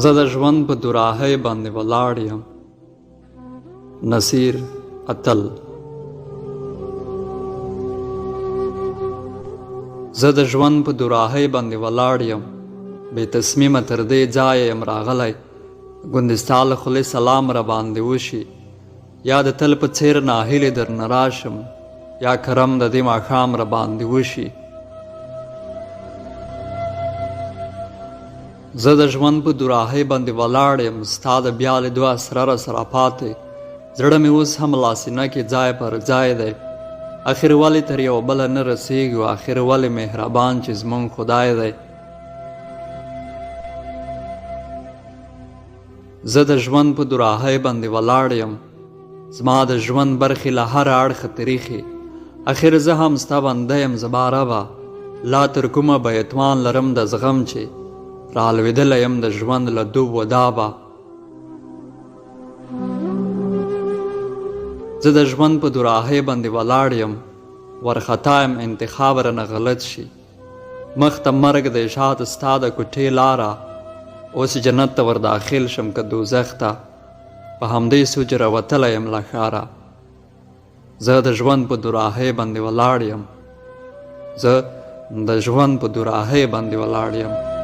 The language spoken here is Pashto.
زه د ژوند په دوراهۍ باندې ولاړ یم. نصیر اتل. زه د ژوند په دوراهۍ باندې ولاړ یم، بې تصمیمه تر دې ځایه یم راغلی، ګوندې ستا له خولې سلام را باندې وشي، یا د تل په څېر ناهیلې درنه راشم، یا کرم د دې ماښام را باندې وشي. زه د ژوند په دوراهۍ باندې ولاړ یم، ستا د بیا لیدو اسرار سره پاتې، زړه مې اوس هم لاسینه کې ځای پر ځای دی. اخر ولې تر یو بله نه رسېږو، اخر ولې مهربان چې زمونږ خدای دی. زه د ژوند په دوراهۍ باندې ولاړ یم، زما د ژوند برخې له هر اړخه تریخې، اخر زه هم ستا بنده یم زما ربه، لا تر کومه به اتمان لرم د زغم چې رالوېدلی یم د ژوند له دوب و دابه. زه د ژوند په دوراهۍ باندې ولاړ یم، ورخطا یم انتخاب رانه غلط شي، مخ ته مرګ دی شاته ستا د کوټې لاره، اوس جنت ته ور داخل شم که دوزخ ته، په همدې سوچ راوتلی یم له ښاره. زه د ژوند په دوراهۍ باندې ولاړ یم، زه د ژوند په دوراهۍ باندې ولاړ یم.